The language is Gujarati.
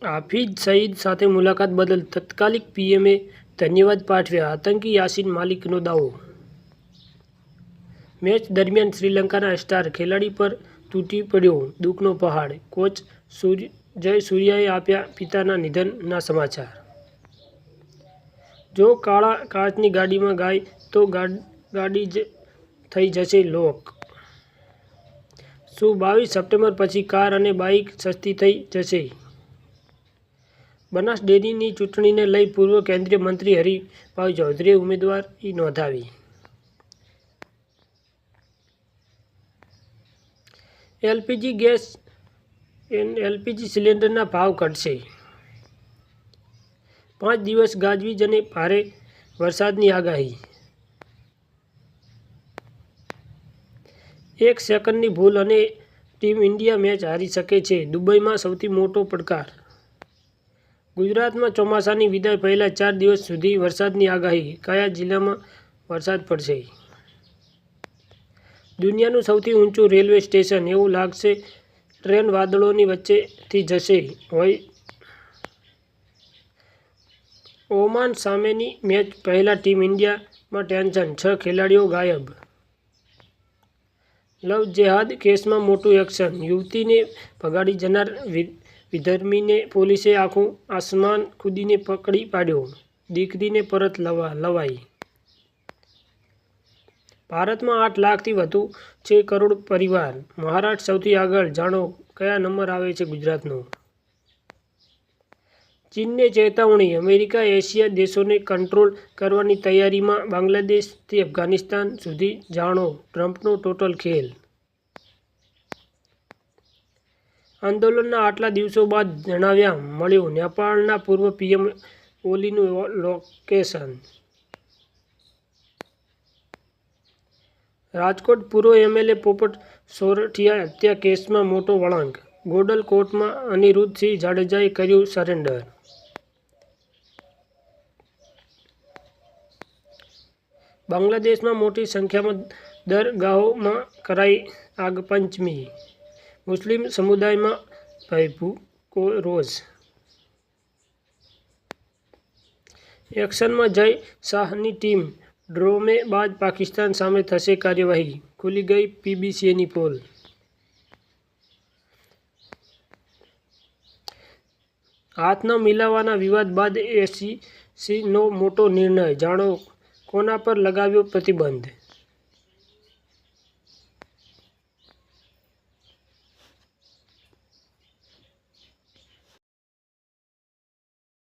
હાફિઝ સઈદ સાથે મુલાકાત બદલ તત્કાલિક પીએમએ ધન્યવાદ પાઠવ્યા. આતંકી યાસીન માલિકનો દાવો. મેચ દરમિયાન શ્રીલંકાના સ્ટાર ખેલાડી પર તૂટી પડ્યો દુઃખનો પહાડ. કોચ જય સૂર્યાએ આપ્યા પિતાના નિધનના સમાચાર. જો કાળા કાચની ગાડીમાં ગાય તો ગાડી જ થઈ જશે લોક. શું 22 સપ્ટેમ્બર પછી કાર અને બાઇક સસ્તી થઈ જશે? બનાસ ડેરીની ચૂંટણીને લઈ પૂર્વ કેન્દ્રીય મંત્રી હરિભાઈ ચૌધરીએ ઉમેદવારી નોંધાવી. એલપીજી સિલિન્ડરના ભાવ ઘટશે. 5 દિવસ ગાજવીજ અને ભારે વરસાદની આગાહી. 1 સેકન્ડની ભૂલ અને ટીમ ઇન્ડિયા મેચ હારી શકે છે. દુબઈમાં સૌથી મોટો પડકાર. ગુજરાતમાં ચોમાસાની વિદાય પહેલા 4 દિવસ સુધી વરસાદની આગાહી. કયા જિલ્લામાં વરસાદ પડશે? દુનિયાનું સૌથી ઊંચું રેલવે સ્ટેશન. એવું લાગશે ટ્રેન વાદળોની વચ્ચેથી જશે. ઓમાન સામેની મેચ પહેલા ટીમ ઇન્ડિયામાં ટેન્શન. 6 ખેલાડીઓ ગાયબ. લવ જેહાદ કેસમાં મોટું એક્શન. યુવતીને ભગાડી જનાર વિધર્મીને પોલીસે આખું આસમાન કૂદીને પકડી પાડ્યો. દીકરીને પરત લવાઈ. ભારતમાં 8 લાખથી વધુ છે કરોડ પરિવાર. મહારાષ્ટ્ર સૌથી આગળ. જાણો કયા નંબર આવે છે ગુજરાતનો? ચીનને ચેતવણી. અમેરિકા એશિયા દેશોને કંટ્રોલ કરવાની તૈયારીમાં. બાંગ્લાદેશથી અફઘાનિસ્તાન સુધી જાણો ટ્રમ્પનો ટોટલ ખેલ. આંદોલનના આટલા દિવસો બાદ જણાવ્યા મળ્યું નેપાળના પૂર્વ પીએમ ઓલીનું લોકેશન. રાજકોટ પૂર્વ એમએલએ પોપટ સોરઠિયા હત્યા કેસમાં મોટો વળાંક. ગોંડલ કોર્ટમાં અનિરુદ્ધસિંહ જાડેજાએ કર્યું સરેન્ડર. બાંગ્લાદેશમાં મોટી સંખ્યામાં દરગાહોમાં કરાઈ આગપંચમી. મુસ્લિમ સમુદાયમાં ભયભૂકો રોષ. એક્શનમાં જય શાહની ટીમ. ડ્રોમે બાદ પાકિસ્તાન સામે થશે કાર્યવાહી. ખુલી ગઈ પીબીસીની પોલ. હાથ ન મિલાવવાના વિવાદ બાદ એસીસીનો મોટો નિર્ણય. જાણો કોના પર લગાવ્યો પ્રતિબંધ.